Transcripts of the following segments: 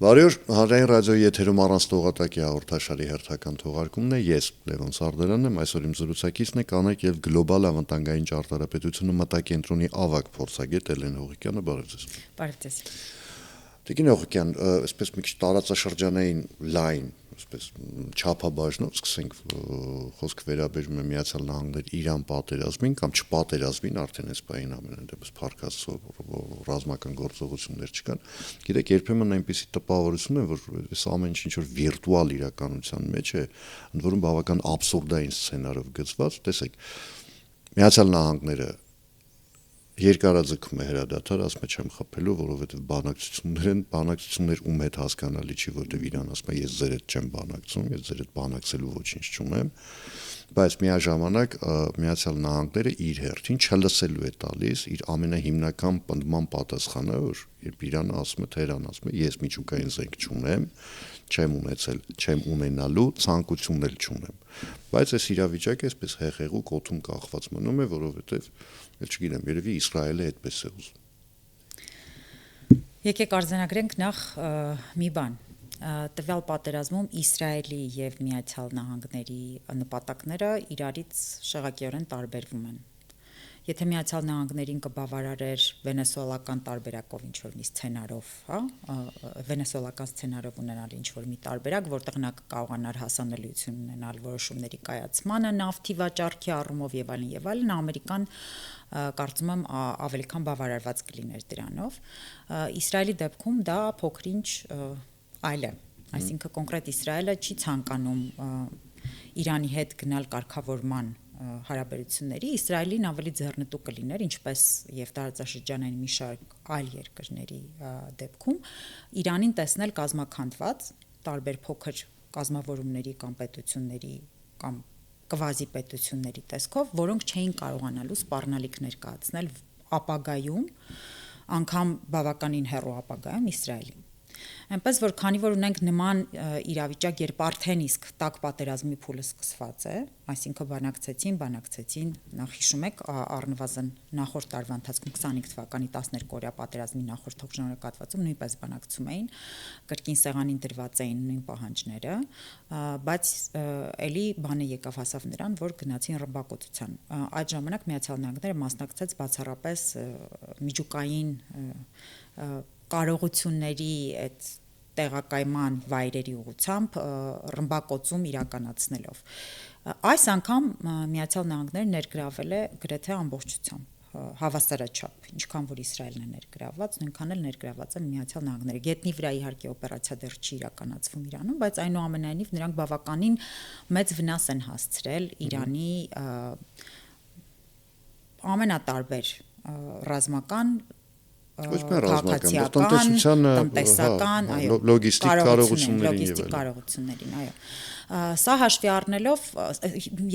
Բարի օր, Հանրային ռադիոյի եթերում առանց տողատակի հաղորդաշարի հերթական թողարկումն է, ես Լևոն Սարդարանն եմ, այսօր իմ զրուցակիցն է կանայք եւ գլոբալ անվտանգային ճարտարապետությունը մտակենտրոնի ավագ փորձագետ Էլեն Հողիկյանը, բարև ձեզ։ Բարև ձեզ։ Տիկին Հողիկյան, այսպես մի քիչ տարածաշրջանային լայն, այսպես չափաբաժնով սկսենք, խոսք վերաբերում է Միացյալ Նահանգներ Իրան պատերազմին կամ չպատերազմին, արդեն այս բային ամենայն դեպս փառքած ռազմական գործողություններ չկան։ Գիտեք, երբեմն այնպիսի տպավորություն է, որ այս ամեն ինչ որ վիրտուալ իրականության մեջ է, ընդ որում բավական աբսուրդային սցենարով գծված, տեսեք, Միացյալ Նահանգները երկարաձգում է հրադադար, ասում է չեմ խփելու, որովհետև բանակցություններ ում հետ հասկանալի չի, որովհետև Իրան ասում է ես ձեր հետ չեմ բանակցում, ես ձեր հետ բանակցելու ոչինչ չունեմ, բայց միաժամանակ Միացյալ Նահանգները իր հերթին չլսելու է տալիս իր ամենահիմնական պնդման պատասխանը, որ երբ Իրանը ասում է, Թեհրան ասում է, ես միջուկային զենք չունեմ, չեմ ունեցել, չեմ ունենալու, ցանկությունն էլ չունեմ, բայց այս իրավիճակը այսպես հեղեղուկ օդում կախված մնում է, որովհետև չգիտեմ, երևի Իսրայելը այդպես է ուզում։ Եկեք արձանագրենք նախ մի բան։ Տվյալ պատերազմում Իսրայելի եւ Միացյալ Նահանգների նպատակները իրարից շեղակիորեն տարբերվում են։ Եթե Միացյալ Նահանգներին կբավարարեր վենեսուելական տարբերակով ինչ-որ մի սցենարով, հա, վենեսուելական սցենարով ունենալ ինչ-որ մի տարբերակ, որտեղ նա կարողանար հասանելիություն ունենալ որոշումների կայացմանը, նավթի վաճառքի առումով եւ այլն, Ամերիկան կարծում եմ ավելի քան բավարարված կլիներ դրանով։ Իսրայելի դեպքում դա փոքրինչ այլ է, այսինքն կոնկրետ Իսրայելը չի ցանկանում Իրանի հետ գնալ կարգավորման հարաբերությունների, Իսրայելին ավելի ձեռնտու կլիներ, ինչպես եւ տարածաշրջանային մի շարք այլ երկրների դեպքում, Իրանին տեսնել կազմաքանդված տարբեր փոքր կազմավորումների կամ պետությունների կամ կվազի պետությունների տեսքով, որոնք չէին կարողանալու սպառնալիք ներկայացնել ապագայում, անգամ բավականին հեռու ապագայում Իսրայելին։ Այնպես որ քանի որ ունենք նման իրավիճակ, երբ արդեն իսկ տաք պատերազմի փուլը սկսված է, այսինքն բանակցեցին, նախ հիշում եք, առնվազն նախորդ տարվա ընթացքում 25 թվականի 12-օրյա պատերազմի նախորդ հողժողակատվածում նույնպես բանակցում էին, կրկին սեղանին դրված էին նույն պահանջները, բայց էլի բանը եկավ հասավ նրան, որ գնացին ռմբակոծության։ Այդ ժամանակ Միացյալ Նահանգները մասնակցեց բացառապես միջուկային կարողությունների այդ տեղակայման վայրերի ուղղությամբ ռմբակոծում իրականացնելով։ Այս անգամ Միացյալ Նահանգները ներգրավել է գրեթե ամբողջությամբ, հավասարաչափ, ինչքան որ Իսրայելն է ներգրաված, նույնքան էլ ներգրաված են Միացյալ Նահանգները։ Գետնի վրա իհարկե օպերացիա դեռ չի իրականացվում Իրանում, բայց այնուամենայնիվ նրանք բավականին մեծ վնաս են հասցրել Իրանի ամենատարբեր ռազմական տնտեսական, լոգիստիկ կարողություններին, այո։ Սա հաշվի առնելով,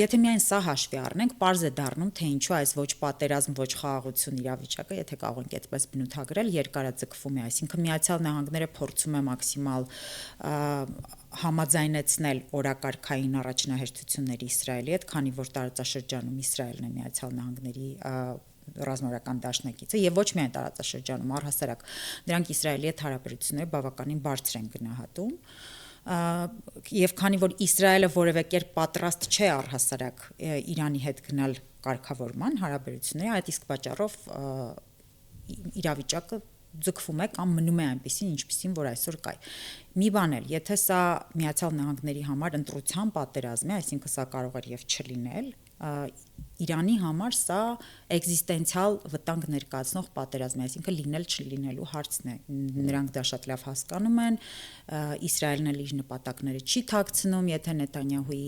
եթե միայն սա հաշվի առնենք, պարզ է դառնում, թե ինչու այս ոչ պատերազմ, ոչ խաղաղություն իրավիճակը, եթե կարող ենք այդպես բնութագրել, երկարաձգվում է, այսինքն Միացյալ Նահանգները փորձում է մաքսիմալ համաձայնեցնել օրակարգային առաջնահերթությունների Իսրայելի հետ, քանի որ տարածաշրջանում Իսրայելն է Միացյալ Նահանգների ռազմավարական դաշնակիցը եւ ոչ միայն տարածաշրջանում, առհասարակ դրանք Իսրայելի հետ հարաբերությունները բավականին բարձր են գնահատում եւ քանի որ Իսրայելը որևէ կերպ պատրաստ չէ առհասարակ Իրանի հետ գնալ կարգավորման հարաբերությունների, այդ իսկ պատճառով իրավիճակը ձգվում է կամ մնում է այնպեսին, ինչպեսին որ այսօր կա։ Մի բան էլ, եթե սա Միացյալ Նահանգների համար ընտրության պատերազմ է, այսինքն սա կարող է եւ չլինել, Իրանի համար սա էգզիստենցիալ վտանգ ներկայացնող պատերազմ է, այսինքն լինել չլինելու հարցն է։ Նրանք դա շատ լավ հասկանում են, Իսրայելն էլ իր նպատակները չի թաքցնում, եթե Նեթանյահուի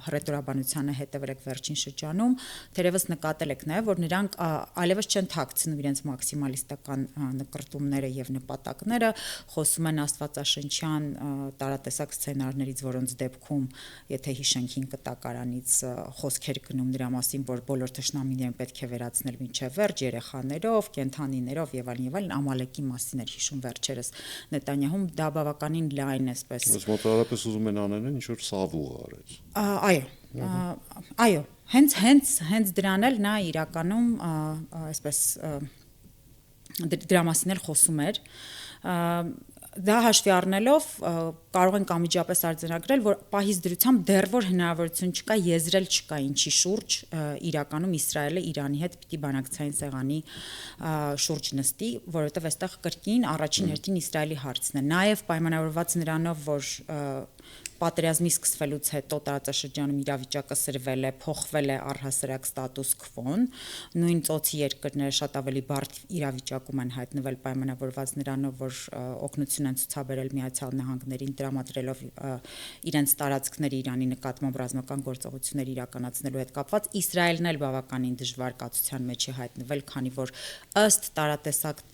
հռետորաբանությանը հետևեք վերջին շրջանում, թերևս նկատել եք նաև, որ նրանք այլևս չեն թաքցնում իրենց մաքսիմալիստական նկրտումները եւ նպատակները, խոսում են աստվածաշնչյան տարատեսակ սցենարներից, որոնց դեպքում, եթե հիշենք 5 կտակարանից խոսքեր գնում նրա մասին, որ բոլոր թշնամիներին պետք է վերացնել մինչև վերջ, երեխաներով, կենդանիներով եւ այլն, Ամալեկի մասին էր հիշում վերջերս Նետանյահում, դա բավականին լայն է, այսպես։ Բայց մոտավորապես ուզում են անել ինչ որ սավուղ արեց։ Այո, հենց դրան էլ նա իրականում այսպես դրա մասին էլ խոսում էր։ Դա հաշվի առնելով կարող ենք անմիջապես արձանագրել, որ պահից դրությամբ դեռ որ հնարավորություն չկա եզրել չկա ինչի շուրջ իրականում Իսրայելը Իրանի հետ պիտի բանակցային սեղանի շուրջ նստի, որովհետև այստեղ կրկին առաջին հերթին Իսրայելի հարցն է։ Նաև պայմանավորված նրանով, որ պատերազմի սկսվելուց հետո տարածաշրջանում իրավիճակը սրվել է, փոխվել է առհասարակ ստատուս քվոն, նույն ծոցի երկրները շատ ավելի բարդ իրավիճակում են հայտնվել պայմանավորված նրանով, որ օգնություն են ցուցաբերել Միացյալ Նահանգներին, տրամադրելով իրենց տարածքների Իրանի նկատմամբ ռազմական գործողություններ իրականացնելու հետ կապված, Իսրայելն էլ բավականին դժվար կացության մեջ է հայտնվել, քանի որ ըստ տարատեսակ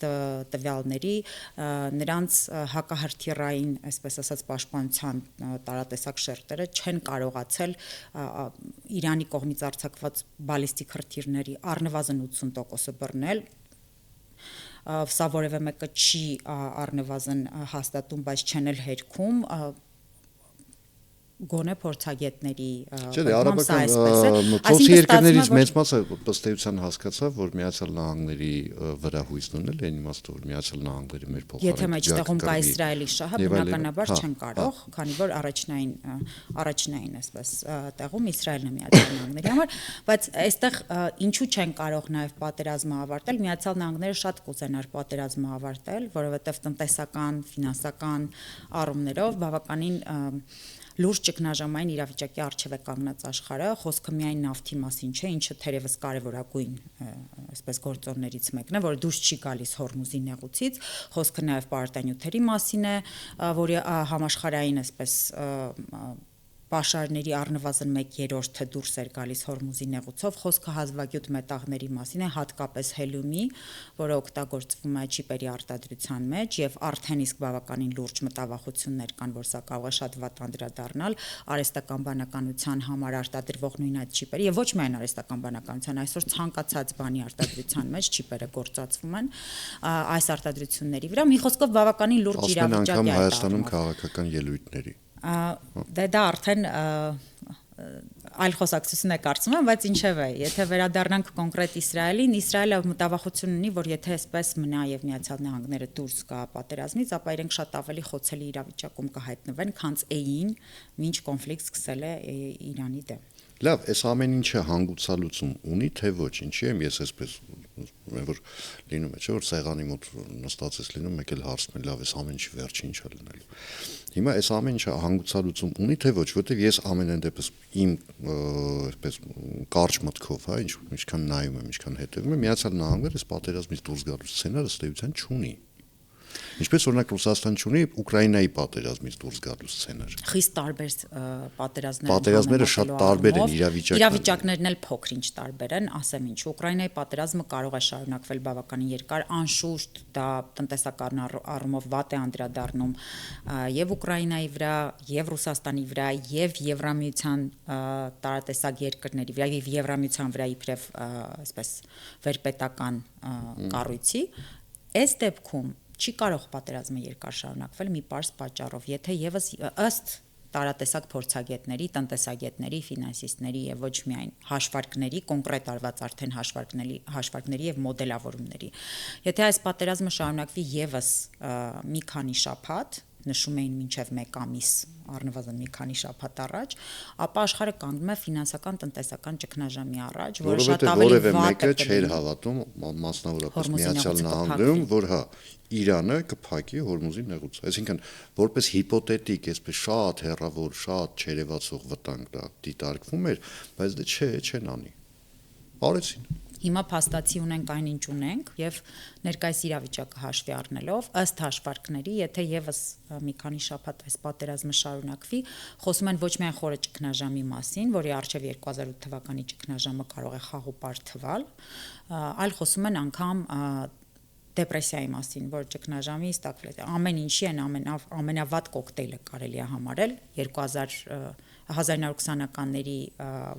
տվյալների նրանց հակահրթիռային, այսպես ասած, պաշտպանության տարատեսակ շերտերը չեն կարողացել Իրանի կողմից արձակված բալիստիկ հրթիռների առնվազն 80%-ը բռնել, սա որևէ մեկը չի առնվազն հաստատում, բայց չեն էլ հերքում գոնե փորձագետների ծոցի երկրներից մեծ մասը ըստ էության հասկացավ, որ Միացյալ Նահանգների վրա հույս դնել են իմաստով, որ Միացյալ Նահանգները մեր փոխարեն եթե մեջտեղում կա Իսրայելի շահը, բնականաբար չեն կարող, քանի որ առաջնային այսպես տեղում Իսրայելն է Միացյալ Նահանգների համար, բայց այստեղ ինչու չեն կարող նաև պատերազմը ավարտել, Միացյալ Նահանգները շատ կուզենար պատերազմը ավարտել, որովհետև տնտեսական, ֆինանսական առումներով բավականին լուրջ ճգնաժամային իրավիճակի առջև է կանգնած աշխարհը, խոսքը միայն նավթի մասին չէ, ինչը թերևս կարևորագույն այսպես գործոններից մեկն է, որը դուրս չի գալիս Հորմուզի նեղուցից, խոսքը նաև պարարտանյութերի մասին է, որի համաշխարհային այսպես պաշարների առնվազն 1/3-ը դուրս էր գալիս Հորմուզի նեղուցով, խոսքը հազվագյուտ մետաղների մասին է, հատկապես հելիումի, որը օգտագործվում է չիպերի արտադրության մեջ եւ արդեն իսկ բավականին լուրջ մտավախություններ կան, որ սա կարող է շատ վատ անդրադառնալ արհեստական բանականության համար արտադրվող նույն այդ չիպերը եւ ոչ միայն արհեստական բանականության, այսօր ցանկացած բանի արտադրության մեջ չիպերը գործածվում են այս արտադրությունների վրա, մի խոսքով բավականին լուրջ իրավիճակ է Հայաստանում քաղաքական ելույթների դա արդեն այլ խոսակցություն է կարծում եմ, բայց ինչևէ, եթե վերադառնանք կոնկրետ Իսրայելին, Իսրայելը մտավախություն ունի, որ եթե այսպես մնա եւ Միացյալ Նահանգները դուրս գա պատերազմից, ապա իրենք շատ ավելի խոցելի իրավիճակում կհայտնվեն, քան էին, մինչ կոնֆլիկտ սկսել է Իրանի դեմ։ Լավ, այս ամեն ինչը հանգուցալուծում ունի, թե ոչ, ինչի եմ ես այսպես որ լինում է, չէ՞ որ սեղանի մոտ նստած ես լինում, մեկ էլ հարցնում են, լավ, այս ամեն ինչի վերջը ինչ է լինելու։ Հիմա այս ամեն ինչը հանգուցալուծում ունի, թե ոչ, որտեվ ես ամենայն դեպս իմ այսպես կարճ մտքով, հա, ինչքան նայում եմ, ինչքան հետևում եմ, Միացյալ Նահանգները այս պատերազմից դուրս գալու սցենարը ըստ էության չունի։ Ինչպես օրինակ Ռուսաստան չունի Ուկրաինայի պատերազմից դուրս գալու սցենար։ Խիստ տարբեր պատերազմները շատ տարբեր են, իրավիճակներն էլ փոքր-ինչ տարբեր են, ասեմ ինչ, Ուկրաինայի պատերազմը կարող է շարունակվել բավականին երկար, անշուշտ դա տնտեսական առումով վատ է անդրադառնում եւ Ուկրաինայի վրա, եւ Ռուսաստանի վրա, եւ Եվրամիության տարատեսակ երկրների վրա, եւ Եվրամիության վրա իբրև այսպես վերպետական կառույցի, այս դեպքում չի կարող պատերազմը երկար շարունակվել մի պարզ պատճառով, եթե եւս ըստ տարատեսակ փորձագետների, տնտեսագետների, ֆինանսիստների եւ ոչ միայն հաշվարկների, կոնկրետ արված արդեն հաշվարկների եւ մոդելավորումների։ Եթե այս պատերազմը շարունակվի եւս մի քանի շաբաթ, նշում էին մինչև 1 ամիս, առնվազն մի քանի շաբաթ առաջ, ապա աշխարհը կանգնում է ֆինանսական տնտեսական ճգնաժամի առաջ, որը շատ ավելի վատ է։ Որովհետև մեկը չէր հավատում, մասնավորապես Միացյալ Նահանգներում, որ հա Իրանը կփակի Հորմուզի նեղուցը։ Այսինքն, որպես հիպոթետիկ, այսպես շատ հեռավոր, շատ չերևացող վտանգ դա դիտարկվում էր, բայց դա չեն անի։ Արեցին։ Հիմա փաստացի ունենք այն ինչ ունենք եւ ներկայիս իրավիճակը հաշվի առնելով ըստ հաշվարկների, եթե եւս մի քանի շաբաթ այս պատերազմը շարունակվի, խոսում են ոչ միայն խորը ճգնաժամի մասին, որի առջև 2008 թվականի ճգնաժամը կարող է խաղոպար թվալ, այլ խոսում են անգամ դեպրեսիայի մասին, որ ճգնաժամի ամեն ինչի են ամենավատ կոկտեյլը կարելի է համարել 2000 1920-ականների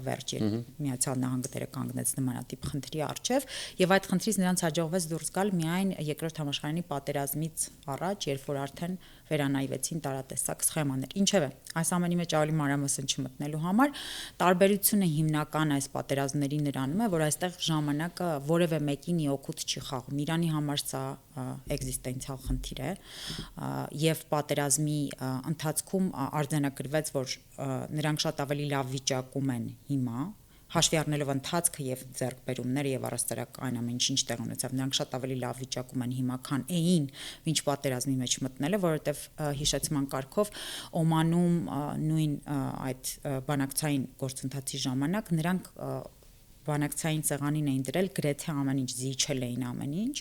վերջ Միացյալ Նահանգները կանգնեց նմանատիպ խնդրի առջև եւ այդ խնդրից նրանց հաջողվեց դուրս գալ միայն երկրորդ համաշխարհային պատերազմից առաջ, երբ որ արդեն վերանայվեցին տարատեսակ սխեմաներ։ Ինչևէ, այս ամենի մեջ ավելի մանրամասն չմտնելու համար տարբերությունը հիմնական այս պատերազմների նրանում է, որ այստեղ ժամանակը որևէ մեկին օգուտ չի խաղում։ Իրանի համար սա էգզիստենցիալ խնդիր է եւ պատերազմի ընթացքում արձանագրվեց, որ նրանք շատ ավելի լավ վիճակում են հիմա հաշվի առնելով ընթացքը եւ ձեռքբերումները եւ առաստարակ այն ամեն ինչ տեղ ունեցավ, նրանք շատ ավելի լավ վիճակում են հիմա, քան էին ինչ պատերազմի մեջ մտնելը, որովհետեւ հիշեցման կարգով Օմանում նույն այդ բանակցային գործընթացի ժամանակ նրանք բանակցային սեղանին էին դրել գրեթե ամեն ինչ, զիջել էին ամեն ինչ,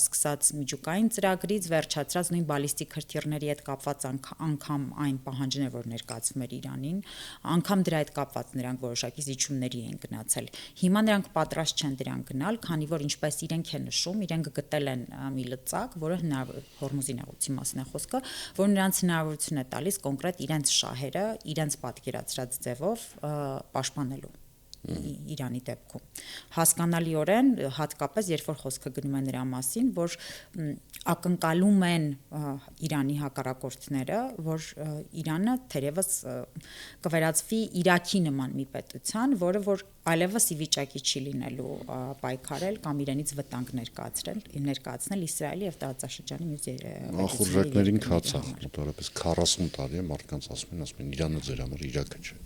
սկսած միջուկային ծրագրից վերջացրած նույն բալիստիկ հրթիռների հետ կապված անգամ այն պահանջները, որ ներկայացվում էր Իրանին, անգամ դրա հետ կապված նրանք որոշակի զիջումների էին գնացել։ Հիմա նրանք պատրաստ չեն դրան գնալ, քանի որ ինչպես իրենք են նշում, իրենք գտել են մի լծակ, որը Հորմուզի նեղուցի մասին է խոսքը, որ նրանց հնարավորություն է տալիս կոնկրետ իրենց շահերը, իրենց պատկերացրած ձևով պաշտպանելու Իրանի դեպքում հասկանալիորեն հատկապես երբ որ խոսքը գնում է նրա մասին, որ ակնկալում են Իրանի հակառակորդները, որ Իրանը թերևս կվերածվի Իրաքի նման մի պետության, որը որ այլևս ի վիճակի չի լինելու պայքարել կամ իրենից վտանգ ներկայացնել Իսրայելի եւ տարածաշրջանի մյուս ախորժակներին քաց է, մոտավորապես 40 տարի է մարդկանց ասում են Իրանը ձեր համար Իրաքը չէ։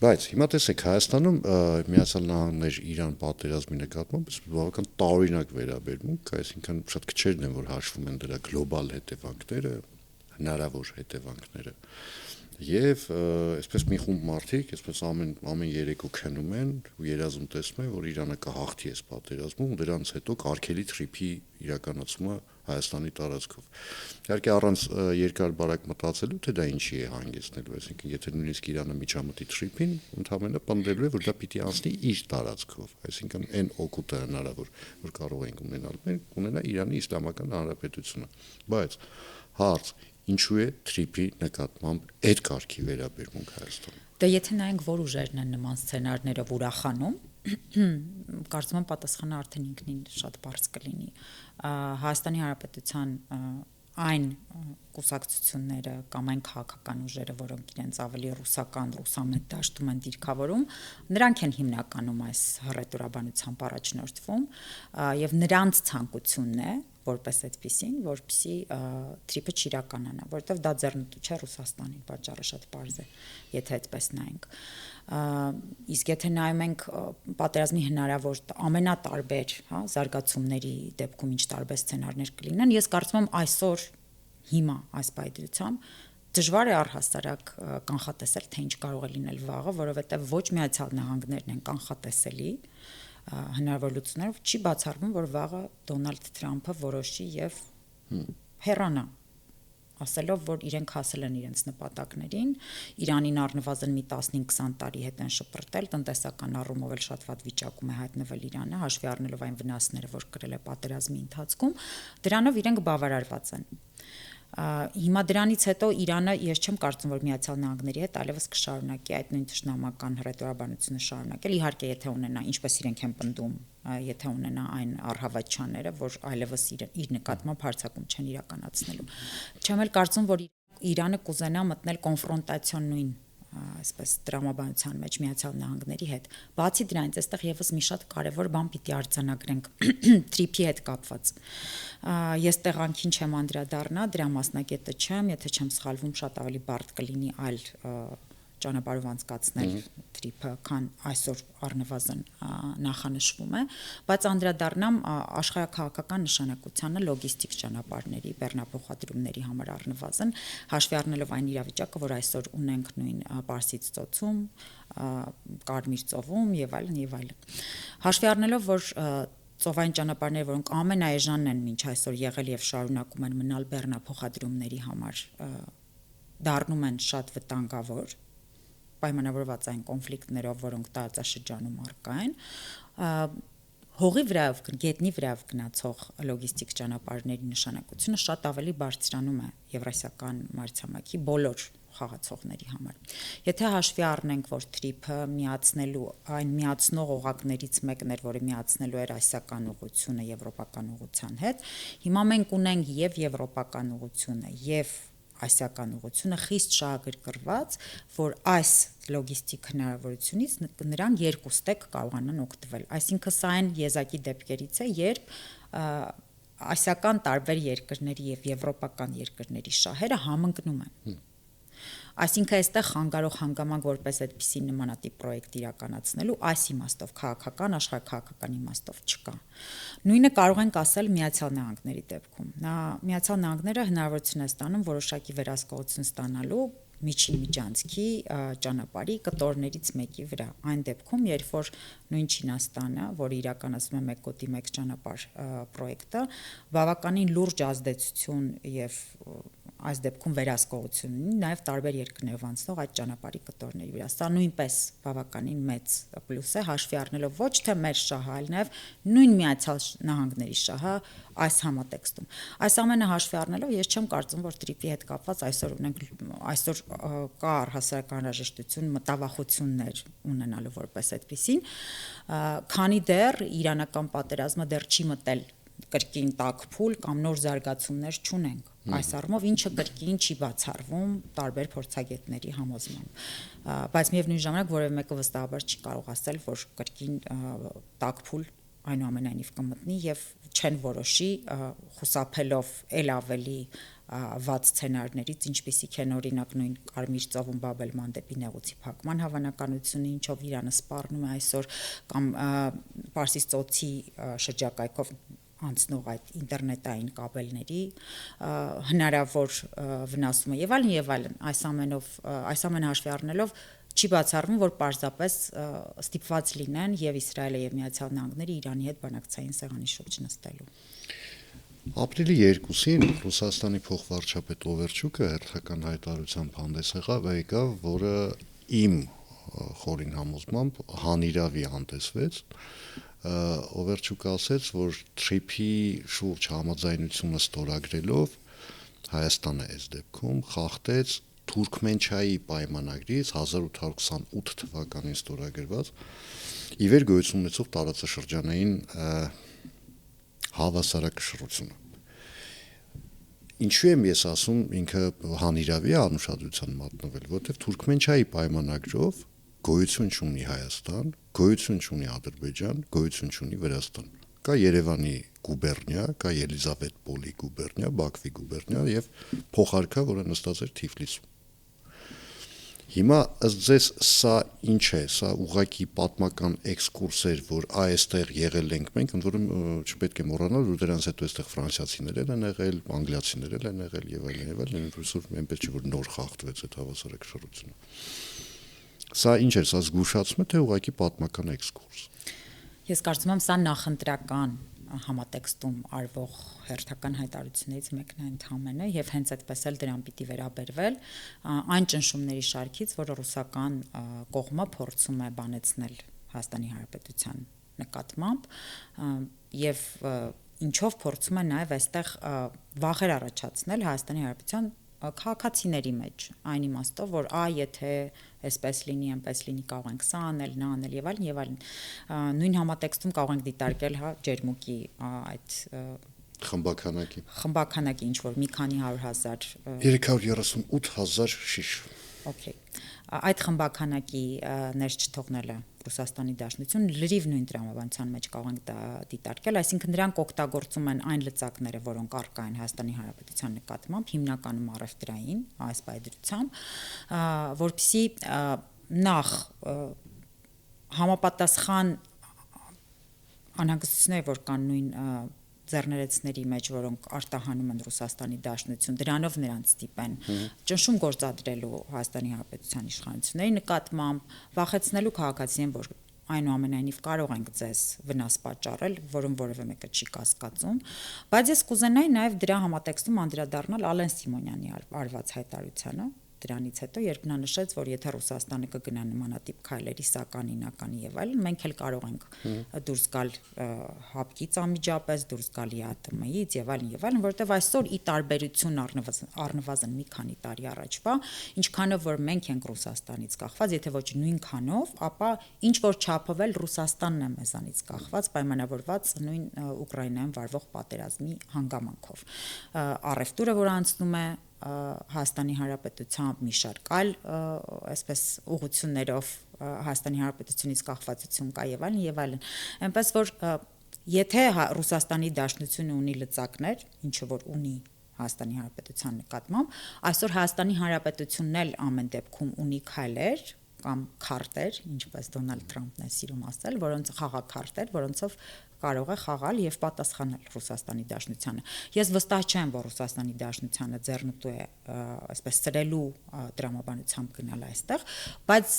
Բայց հիմա տեսեք Հայաստանում Միացյալ Նահանգներ Իրան պատերազմի նկատմամբ բավական տարօրինակ վերաբերմունք, այսինքն շատ քչերն են որ հաշվում են դրա գլոբալ հետևանքները, հնարավոր հետևանքները։ Եվ այսպես մի խումբ մարդիկ, այսպես ամեն երեկո քնում են ու երազում տեսնում են, որ Իրանը կհաղթի այս պատերազմում, ու դրանից հետո կարգելի թրիփի իրականացումը Հայաստանի տարածքով։ Իհարկե առանց երկար բարակ մտածելու, թե դա ինչի է հանգեցնելու, այսինքն եթե նույնիսկ Իրանը միջամտի թրիփին, ընդհանրապես պնդելու է, որ դա պիտի անցնի իր տարածքով, այսինքն այն օգուտը հնարավոր, որ կարող ենք ունենալ, մենք ունենա Իրանի Իսլամական Հանրապետությունը։ Բայց հարց ինչու է թրիփի նկատմամբ այդ կարգի վերաբերմունք Հայաստանում։ Դե եթե նայենք որ ուժերն են նման սցենարներով ուրախանում, կարծում եմ պատասխանը արդեն ինքնին շատ բարձ կլինի։ Հայաստանի Հանրապետության այն կուսակցությունները կամ այն քաղաքական ուժերը, որոնք իրենց ավելի ռուսական, ռուսամետ դաշտում են դիրքավորում, նրանք են հիմնականում այս հռետորաբանությամբ առաջնորդվում եւ նրանց ցանկությունն է որպես այդպեսին, որպեսի թրիփը չիրականանա, որովհետև դա ձեռնտու չէ Ռուսաստանին, պատճառը շատ պարզ է, եթե այդպես նայենք։ Իսկ եթե նայում ենք պատերազմի հնարավոր ամենատարբեր, զարգացումների դեպքում ինչ տարբեր սցենարներ կլինեն, ես կարծում եմ այսօր հիմա այս պայծրությամբ դժվար է առհասարակ կանխատեսել, թե ինչ կարող է լինել վաղը, որովհետև ոչ Միացյալ Նահանգներն են կանխատեսելի հնարավորություններով չի բացառվում, որ վաղը Դոնալդ Թրամփը որոշի եւ հեռանա, ասելով, որ իրենք հասել են իրենց նպատակներին, Իրանին առնվազն մի 15-20 տարի հետ են շպրտել, տնտեսական առումով էլ շատ վատ վիճակում է հայտնվել Իրանը, հաշվի առնելով այն վնասները, որ կրել է պատերազմի ընթացքում, դրանով իրենք բավարարված են։ Հիմա դրանից հետո Իրանը ես չեմ կարծում որ Միացյալ Նահանգների հետ այլևս կշարունակի այդ նույն ճշնամական հռետորաբանությունը շարունակել իհարկե եթե ունենա ինչպես իրենք են պնդում եթե ունենա այն առհավատչանները որ այլևս իր նկատմամբ հարձակում չեն իրականացնելու չեմ էլ կարծում որ Իրանը կուզենա մտնել կոնֆրոնտացիոն նույն այսպես տրամաբանության մեջ Միացյալ Նահանգների հետ բացի դրանից այստեղ եւս մի շատ կարեւոր բան պիտի արձանագրենք թրիփի հետ կապված ես տեղանքին չեմ անդրադառնա դրա մասնակետը չեմ եթե չեմ սխալվում շատ ավելի բարդ կլինի այլ ճանապարհով անցկացնել թրիփը, քան այսօր առնվազն նախանշվում է, բայց անդրադառնամ աշխարհաքաղաքական նշանակությանը լոգիստիկ ճանապարհների, բեռնափոխադրումների համար առնվազն, հաշվի առնելով այն իրավիճակը, որ այսօր ունենք նույն Պարսից ծոցում, Կարմիր ծովում եւ այլն եւ այլն։ Հաշվի առնելով, որ ծովային ճանապարհները, որոնք ամենաէժանն են մինչ այսօր եղել եւ շարունակում են մնալ բեռնափոխադրումների համար, դառնում են շատ վտանգավոր պայմանավորված այն կոնֆլիկտներով, որոնք տարածաշրջանում առկա են, հողի վրայով, գետնի վրայով գնացող լոգիստիկ ճանապարհների նշանակությունը շատ ավելի բարձրանում է Եվրասիական մայրցամաքի բոլոր խաղացողների համար։ Եթե հաշվի առնենք, որ TRIP-ը միացնելու այն միացնող օղակներից մեկն էր, որը միացնելու էր ասիական ուղղությունը եվրոպական ուղղության հետ, հիմա մենք ունենք եւ եվրոպական ուղղությունը եւ ասիական ուղղությունը խիստ շահագրգռված, որ այս լոգիստիկ հնարավորությունից նրանք երկուստեք կարողանան օգտվել։ Այսինքն սա այն եզակի դեպքերից է, երբ ասիական տարբեր երկրների եւ եվրոպական երկրների շահերը համընկնում են։ Այսինքն այստեղ խանգարող հանգամանք որպես այդպիսի նմանատիպ պրոյեկտ իրականացնելու այս իմաստով քաղաքական, աշխարհաքաղաքական իմաստով չկա։ Նույնը կարող ենք ասել Միացյալ Նահանգների դեպքում։ Միացյալ Նահանգները հնարավորություն է ստանում որոշակի վերահսկողություն ստանալու միջին միջանցքի ճանապարհի կտորներից մեկի վրա։ Այն դեպքում, երբ որ նույն Չինաստանը, որը իրականացնում է 1 գոտի 1 ճանապարհ պրոյեկտը, բավականին լուրջ ազդեցություն եւ այս դեպքում վերահսկողություն ունի նաև տարբեր երկրներով անցնող այդ ճանապարհի կտորների վրա։ Սա նույնպես բավականին մեծ պլյուս է, հաշվի առնելով ոչ թե մեր շահը, այլ նաև նույն Միացյալ Նահանգների շահը այս համատեքստում։ Այս ամենը հաշվի առնելով ես չեմ կարծում, որ TRIP-ի հետ կապված այսօր կա առհասարակ անհրաժեշտություն մտավախություններ ունենալու որպես այդպեսին, քանի դեռ իրանական պատերազմը դեռ չի մտել կրկին տաք փուլ կամ նոր զարգացումներ չունենք։ Այս առումով ինչը կրկին չի բացառվում տարբեր փորձագետների համոզմամբ։ Բայց միևնույն ժամանակ որևէ մեկը վստահաբար չի կարող ասել, որ կրկին տաք փուլ այնուամենայնիվ կմտնի եւ չեն որոշի խուսափելով ել ավելի վատ սցենարներից, ինչպիսիք են օրինակ նույն Կարմիր ծովում Բաբելման դեպի նեղուցի փակման հավանականությունը, ինչով Իրանը սպառնում է այսօր կամ Պարսից ծոցի շրջակայքով անցնող այդ ինտերնետային կաբելների հնարավոր վնասումը եւ այլն այս ամենը հաշվի առնելով չի բացառվում, որ պարզապես ստիպված լինեն եւ Իսրայելը եւ Միացյալ Նահանգները Իրանի հետ բանակցային սեղանի շուրջ նստելու։ Ապրիլի 2-ին Ռուսաստանի փոխվարչապետ Օվերչուկը հերթական հայտարարությամբ հանդես եկավ, որը իմ խորին համոզմամբ հանիրավի անտեսվեց։ Օվերչուկը ասաց, որ TRIP-ի շուրջ համաձայնությունը ստորագրելով Հայաստանը այս դեպքում խախտեց Թուրքմենչայի պայմանագրից 1828 թվականին ստորագրված ի վեր գոյություն ունեցող տարածաշրջանային հավասարակշռությունը։ Ինչու եմ ես ասում ինքը հանիրավի անուշադրության մատնվել, որովհետև Թուրքմենչայի պայմանագրով գոյություն չունի Հայաստան, գոյություն չունի Ադրբեջան, գոյություն չունի Վրաստան։ Կա Երևանի գուբերնիա, կա Ելիզավետպոլի գուբերնիա, Բաքվի գուբերնիա եւ փոխարքա, որը նստած էր Թիֆլիսում։ Հիմա ըստ ձեզ սա ինչ է, սա ուղղակի պատմական էքսկուրս էր, որ այստեղ եղել ենք մենք, ընդ որում չպետք է մոռանալ, որ դրանց հետո այստեղ ֆրանսիացիներ են եղել, անգլիացիներ են եղել եւ այլն, այնպես չէ որ նոր խախտվեց այդ հավասարակշռությունը։ Սա ինչ է, սա զգուշացում է, թե ուղղակի պատմական էքսկուրս։ Ես կարծում եմ սա նախընտրական համատեքստում արվող հերթական հայտարարություններից մեկն է ընդհանրապես եւ հենց այդպես էլ դրան պիտի վերաբերվել այն ճնշումների շարքից, որը ռուսական կողմը փորձում է բանեցնել Հայաստանի Հանրապետության նկատմամբ եւ ինչով փորձում է նաեւ այստեղ վախեր առաջացնել Հայաստանի Հանրապետության քաղաքացիների մեջ այն իմաստով, որ եթե այսպես լինի, այնպես լինի, կարող ենք սա անել, նա անել եւ այլն, նույն համատեքստում կարող ենք դիտարկել ջերմուկի այդ խմբականակի ինչ որ մի քանի 100,000 338,000 շիշ։ Okay. Այդ խմբականակի ներս չթողնելը Ռուսաստանի Դաշնությունը լրիվ նույն տրամաբանության մեջ կարող ենք դիտարկել, այսինքն նրանք օգտագործում են այն լծակները, որոնք առկա են Հայաստանի Հանրապետության նկատմամբ, հիմնականում առևտրային, այս պայծրությամբ, որպեսզի նախ համապատասխան անհանգստությունները, որ կան նույն ձեռներեցների մեջ, որոնք արտահանում են Ռուսաստանի Դաշնություն, դրանով նրանց ստիպեն ճնշում գործադրելու Հայաստանի Հանրապետության իշխանությունների նկատմամբ, վախեցնելու քաղաքացիներին, որ այնուամենայնիվ կարող ենք ձեզ վնաս պատճառել, որում որևէ մեկը չի կասկածում, բայց ես կուզենայի նաև դրա համատեքստում անդրադառնալ Ալեն Սիմոնյանի արված հայտարարությանը, դրանից հետո, երբ նա նշեց, որ եթե Ռուսաստանը կգնա նմանատիպ քայլերի, սա կանինականի եւ այլն, մենք էլ կարող ենք դուրս գալ հապկից անմիջապես, դուրս գալ ԵԱՏՄ-ից եւ այլն, որովհետեւ այսօր ի տարբերություն առնվազն մի քանի տարի առաջվա, ինչքանով որ մենք ենք Ռուսաստանից կախված, եթե ոչ նույնքանով, ապա ինչ որ չափով էլ Ռուսաստանն է մեզանից կախված, պայմանավորված նույն Ուկրաինայում վարվող պատերազմի հանգամանքով։ Առևտուրը, որ անցնում է Հայաստանի Հանրապետությամբ մի շարք այլ այսպես ուղղություններով Հայաստանի Հանրապետությունից կախվածություն կա եւ այլն, այնպես որ եթե Ռուսաստանի Դաշնությունը ունի լծակներ, ինչը որ ունի Հայաստանի Հանրապետության նկատմամբ, այսօր Հայաստանի Հանրապետությունն էլ ամեն դեպքում ունի քայլեր կամ քարտեր, ինչպես Դոնալդ Թրամփն է սիրում ասել, որոնց խաղաքարտեր, որոնցով կարող է խաղալ եւ պատասխանել Ռուսաստանի Դաշնությանը։ Ես վստահ չեմ, որ Ռուսաստանի Դաշնությանը ձեռնտու է այսպես սրելու դրամաբանությամբ գնալ այստեղ, բայց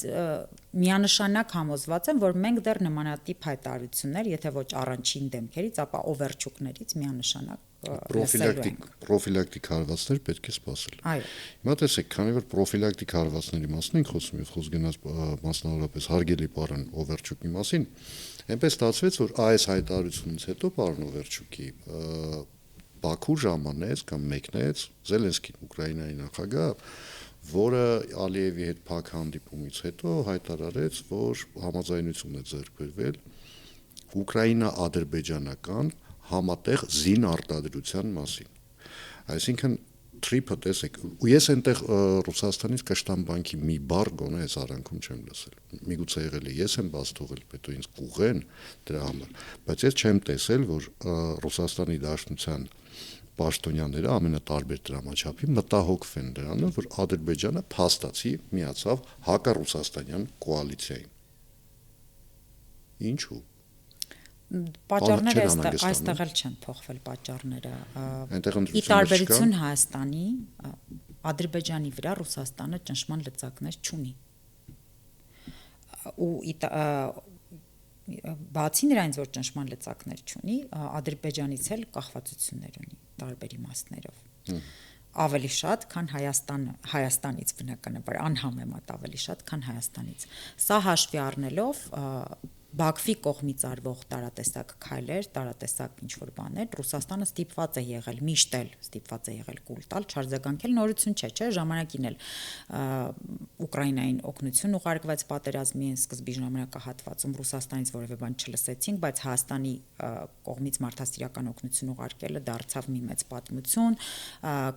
միանշանակ համոզված եմ, որ մենք դեռ նմանատիպ հայտարարություններ, եթե ոչ առանցին դեմքերից, ապա օվերչուկներից միանշանակ պրոֆիլակտիկ հարվածներ պետք է սպասել։ Այո։ Հիմա տեսեք, քանի որ պրոֆիլակտիկ հարվածների մասին ենք խոսում եւ խոսք գնաց մասնավորապես հարգելի պարոն Օվերչուկի մասին, այնպես ստացվեց, որ այս հայտարարությունից հետո պարոն Օվերչուկի Բաքու ժամանեց կամ մեկնեց Զելենսկին, Ուկրաինայի նախագահ, որը Ալիևի հետ փակ հանդիպումից հետո հայտարարեց, որ համաձայնություն է ձեռք բերվել ուկրաինա-ադրբեջանական համատեղ զին արտադրության մասին։ Այսինքն trip-ը տեսեք, ու ես այնտեղ Ռուսաստանից Կշտամբանկի մի բառ գոնե այս արանքում չեմ լսել։ Միգուցե եղել է ես եմ բաց թողել, պետք է ինձ կուղեն դրա համար, բայց ես չեմ տեսել, որ Ռուսաստանի Դաշնության պաշտոնյաները ամենատարբեր դրամաչափի մտահոգվեն դրանով, որ Ադրբեջանը փաստացի միացավ հակառուսաստանյան կոալիցիային։ Ինչու՞։ Պատճառները այստեղ էլ չեն փոխվել պատճառները։ Ի տարբերություն Հայաստանի, Ադրբեջանի վրա Ռուսաստանը ճնշման լծակներ չունի։ Ու բացի նրանից, որ ճնշման լծակներ չունի, Ադրբեջանից էլ կախվածություններ ունի տարբեր իմաստներով։ Ավելի շատ, քան Հայաստանից բնականաբար, անհամեմատ ավելի շատ, քան Հայաստանից։ Սա հաշվի առնելով Բաքվի կողմից արվող տարատեսակ քայլեր, տարատեսակ ինչ-որ բաներ, Ռուսաստանը ստիպված է եղել, միշտ էլ ստիպված է եղել կուլ տալ, չարձագանքել, նորություն չէ, ժամանակին էլ Ուկրաինային օգնություն ուղարկվեց պատերազմի սկզբի ժամանակահատվածում, Ռուսաստանից որևէ բան չլսեցինք, բայց Հայաստանի կողմից մարդասիրական օգնություն ուղարկելը դարձավ մի մեծ պատմություն,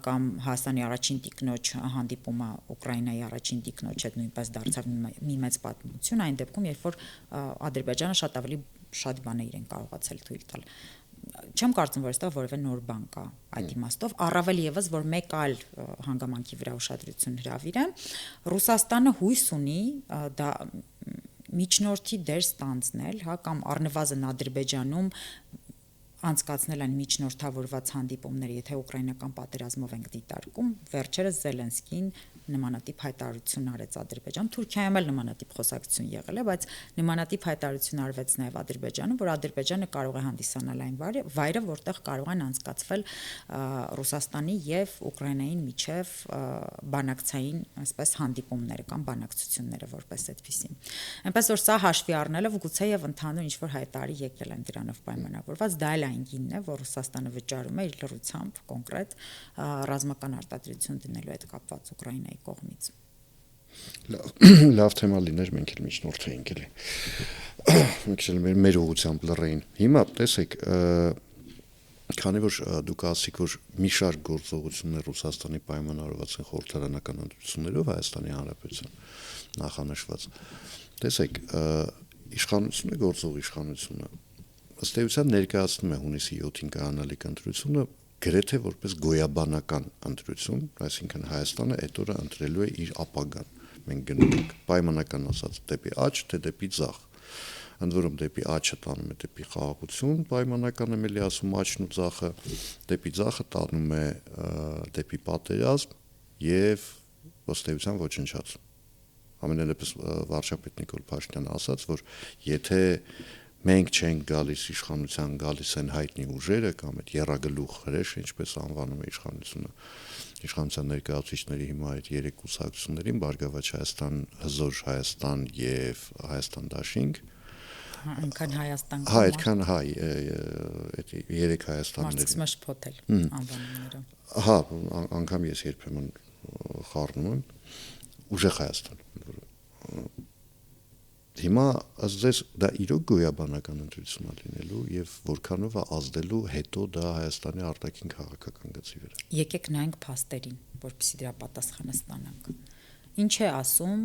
կամ Հայաստանի առաջին տիկնոջ հանդիպումը Ուկրաինայի առաջին տիկնոջ հետ նույնպես դարձավ մի մեծ պատմություն, այն դեպքում, երբ որ Ադրբեջանը շատ բաներ իրեն կարողացել թույլ տալ։ Չեմ կարծում, որ այստեղ որևէ նոր բան կա այդ իմաստով, առավել եւս, որ մեկ այլ հանգամանքի վրա ուշադրություն հրավիրեմ, Ռուսաստանը հույս ունի դա միջնորդի դեր ստանձնել, հա, կամ առնվազն Ադրբեջանում անցկացնել են միջնորդավորված հանդիպումներ, եթե ուկրաինական պատերազմով ենք դիտարկում, վերջերս Զելենսկին նմանատիպ հայտարարություն արեց Ադրբեջան, Թուրքիայում էլ նմանատիպ խոսակցություն եղել է, բայց նմանատիպ հայտարարություն արվեց նաև Ադրբեջանում, որ Ադրբեջանը կարող է հանդիսանալ այն վայրը, որտեղ կարող են անցկացվել Ռուսաստանի եւ Ուկրաինայի միջև բանակցային, այսպես հանդիպումները կամ բանակցությունները որպես այդպիսին։ Այնպես որ սա հաշվի առնելով գուցե եւ ընդհանուր ինչ-որ հայտարարի եկել են դրանով պայմանավորված, դա էլ այն գինն է, որ Ռուսաստանը վճարում է իր լրությամբ կոնկրետ ռազմական արտադրություն դնելու հետ կապված Ուկրաինայի կողմից։ Լավ թեմա լիներ, մենք էլ միջնորդ էինք էլի։ Մենք էլ մեր ուղղությամբ լռեին։ Հիմա տեսեք, քանի որ դուք ասիք, որ մի շարք գործողություններ Ռուսաստանի պայմանավորված են խորհրդարանական ընդդիմություններով Հայաստանի Հանրապետության նախանշված։ Տեսեք, իշխանությունը գործող իշխանությունը ըստ էության ներկայացնում է հունիսի 7-ին կայանալիք ընտրությունը գրեթե որպես գոյաբանական ընտրություն, այսինքն Հայաստանը այդ օրը ընտրելու է իր ապագան։ Մենք գնում ենք պայմանական ասած դեպի աճ, թե դեպի ձախ։ Ընդ որում դեպի աճը տանում է դեպի խաղաղություն, պայմանական եմ էլի ասում աճն ու ձախը, դեպի ձախը տանում է դեպի պատերազմ եւ ըստ էության ոչնչացում։ Ամենալեզվես վարչապետ Նիկոլ Փաշինյանը ասաց, որ եթե մենք չենք գալիս իշխանության, գալիս են հայտնի ուժերը կամ այդ երագլուխ հրեշը, ինչպես անվանում է իշխանության ներկայացուցիչների հիմա այդ երեք կուսակցություններին, Բարգավաճ Հայաստան, Հզոր Հայաստան եւ Հայաստան Դաշինք, այնքան Հայաստան այդքան հայ այդ երեք Հայաստանների մարդիկ շփոթել անվանումները։ Հա, անգամ ես երբեմն խառնում եմ ուժեղ Հայաստան։ Հիմա ասես դա իրոք գոյաբանական ընտրություն է լինելու եւ որքանով է ազդելու հետո դա Հայաստանի արտաքին քաղաքական գծի վրա։ Եկեք նայենք փաստերին, որպեսզի դրա պատասխանը ստանանք։ Ինչ է ասում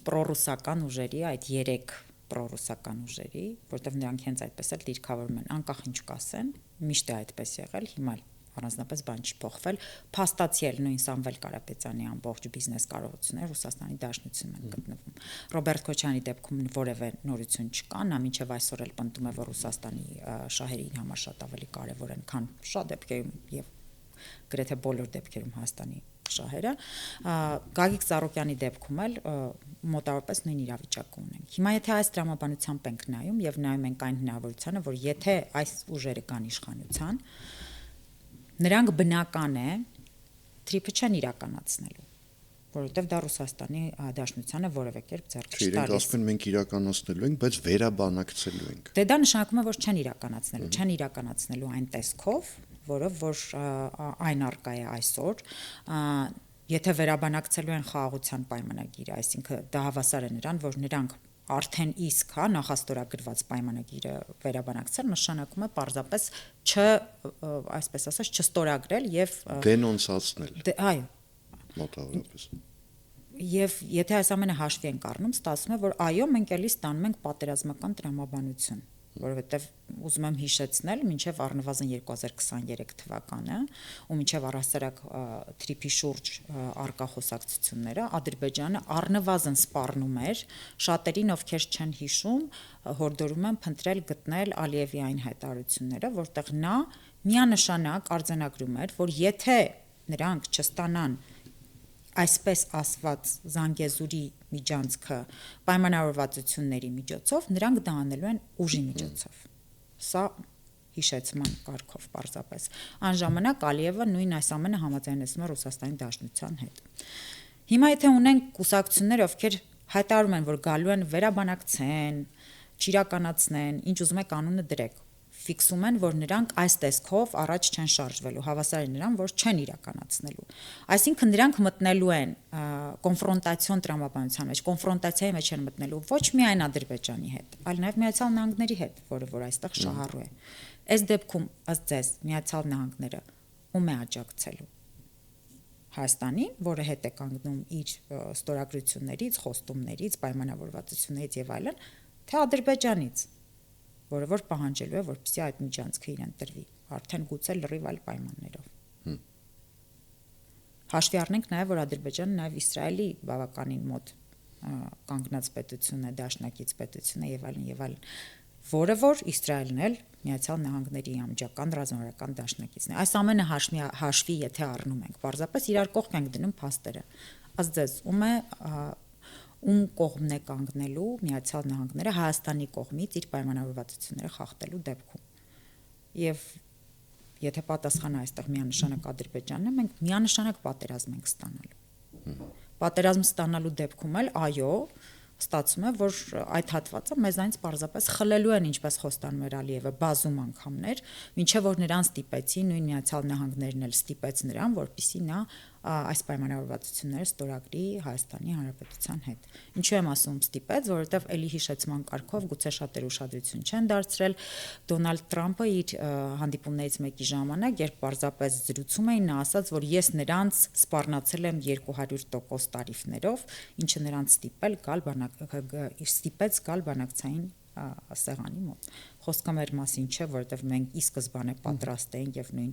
պրոռուսական ուժերի, այդ 3 պրոռուսական ուժերի, որտեղ նրանք հենց այդպես էլ դիրքավորում են, անկախ ինչ կասեն, միշտ է այդպես եղել, հիմա առանձնապես բան չի փոխվել, փաստացիել նույն Սամվել Կարապետյանի ամբողջ բիզնես կարողությունները Ռուսաստանի Դաշնությունում են գտնվում։ Ռոբերտ Քոչյանի դեպքում որևէ նորություն չկա, նա մինչև այսօր էլ պնդում է, որ Ռուսաստանի շահերի համար շատ ավելի կարևոր են, քան շատ դեպքերում եւ գրեթե բոլոր դեպքերում Հայաստանի շահերը։ Գագիկ Ծառուկյանի դեպքում էլ մոտավորապես նույն իրավիճակը ունենք։ Հիմա եթե այս դրամաբանությամբ ենք նայում եւ նայում ենք այն հնարավորությանը, որ եթե այս ուժերը կան իշխանության, նրանք բնական է թրիփը չեն իրականացնելու, որովհետև դա Ռուսաստանի Դաշնությանը որևէ կերպ ձեռք չի Իրենք ասում են մենք իրականացնելու ենք, բայց վերաբանակցելու ենք։ Դե դա նշանակում է, որ չեն իրականացնելու այն տեսքով, որով որ այն արկա է այսօր, եթե վերաբանակցելու են խաղաղության պայմանագիրը, այսինքն դա հավասար է նրան, որ նրանք արդեն իսկ նախաստորագրված պայմանագիրը վերաբանակցել նշանակում է պարզապես այսպես ասած չստորագրել եւ դենոնսացնել։ Այո, մոտավորապես։ Եվ եթե այս ամենը հաշվի ենք առնում, ստացվում է, որ այո, մենք էլի ստանում ենք պատերազմական տրամաբանություն, որովհետև ուզում եմ հիշեցնել, մինչև առնվազն 2023 թվականը ու մինչև առհասարակ թրիփի շուրջ արկա խոսակցությունները Ադրբեջանը առնվազն սպառնում էր շատերին, ովքեր չեն հիշում, հորդորում են փնտրել գտնել Ալիևի այն հայտարարությունները, որտեղ նա միանշանակ արձանագրում էր, որ եթե նրանք չստանան այսպես ասված Զանգեզուրի միջանցքը պայմանավորվածությունների միջոցով, նրանք դա անելու են ուժի միջոցով։ Սա հիշեցման կարգով պարզապես։ Անժամանակ Ալիևը նույն այս ամենը համաձայնեցնում է Ռուսաստանի Դաշնության հետ։ Հիմա եթե ունենք կուսակցություններ, ովքեր հայտարարում են, որ գալու են վերաբանակցեն, չիրականացնեն, ինչ ուզում եք անունը դրեք, ֆիքսում են, որ նրանք այս տեսքով առաջ չեն շարժվելու, հավասար է նրան, որ չեն իրականացնելու։ Այսինքն նրանք մտնելու են կոնֆրոնտացիոն տրամաբանության մեջ, կոնֆրոնտացիայի մեջ են մտնելու ոչ միայն Ադրբեջանի հետ, այլ նաև Միացյալ Նահանգների հետ, որը որ այստեղ շահառու է։ Այս դեպքում, ըստ ձեզ, Միացյալ Նահանգները ում է աջակցելու։ Հայաստանին, որը հետ է կանգնում իր ստորագրություններից, խոստումներից, պայմանավորվածություններից եւ այլն, թե Ադրբեջանից, որը որ պահանջելու է, որպեսզի այդ միջանցքը իրեն տրվի, արդեն գուցե լրիվ այլ պայմաններով։ Հաշվի առնենք նաև, որ Ադրբեջանը նաև Իսրայելի բավականին մոտ կանգնած պետություն է, դաշնակից պետություն է եւ այլն, որը որ Իսրայելն էլ Միացյալ Նահանգների ամջական ռազմավարական դաշնակիցն է։ Այս ամենը հաշվի եթե առնում ենք, պարզապես իրար կողք ենք դնում փաստերը։ Ըստ ձեզ, ում կողմն է կանգնելու Միացյալ Նահանգները Հայաստանի կողմից իր պայմանավորվածությունները խախտելու դեպքում։ Եվ եթե պատասխանը այստեղ միանշանակ Ադրբեջանն է, մենք միանշանակ պատերազմ ենք ստանալու։ Պատերազմ ստանալու դեպքում էլ այո, ստացվում է, որ այդ հատվածը մեզանից պարզապես խլելու են, ինչպես խոստանում էր Ալիևը, բազում անգամներ, մինչև որ նրան ստիպեցին, նույն Միացյալ Նահանգներն էլ ստիպեց նրան, որպեսզի նա այս պայմանավորվածությունները ստորագրի Հայաստանի Հանրապետության հետ։ Ինչու եմ ասում ստիպեց, որովհետև էլի հիշեցման կարգով գուցե շատեր ուշադրություն չեն դարձրել Դոնալդ Թրամփը իր հանդիպումներից մեկի ժամանակ, երբ պարզապես զրուցում էին, նա ասաց, որ ես նրանց սպառնացել եմ 200% տարիֆներով, ինչը նրանց ստիպեց գալ բանակցային սեղանի մոտ։ Խոսքը մեր մասին չէ, որովհետև մենք ի սկզբանե պատրաստ էինք եւ նույն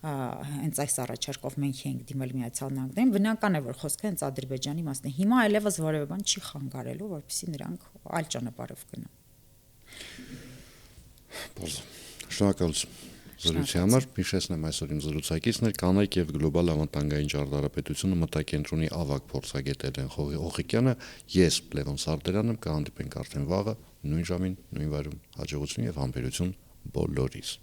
հենց այս առաջարկով մենք էինք դիմել Միացյալ Նահանգներին, բնական է, որ խոսքը հենց Ադրբեջանի մասն է։ Հիմա այլևս որևէ բան չի խանգարելու, որպեսզի նրանք այլ ճանապարհով գնան։ Շնորհակալություն։ Զրույցի համար հիշեցնեմ այսօր իմ զրուցակիցն էր կանայք եւ գլոբալ անվտանգային ճարտարապետությունը մտակենտրոնի ավագ փորձագետ Էլեն Հողիկյանը, ես Լևոն Սարդարյանն եմ, կհանդիպենք արդեն վաղը նույն ժամին, նույն վայրում, հաջողություն եւ համբերություն բոլորիս։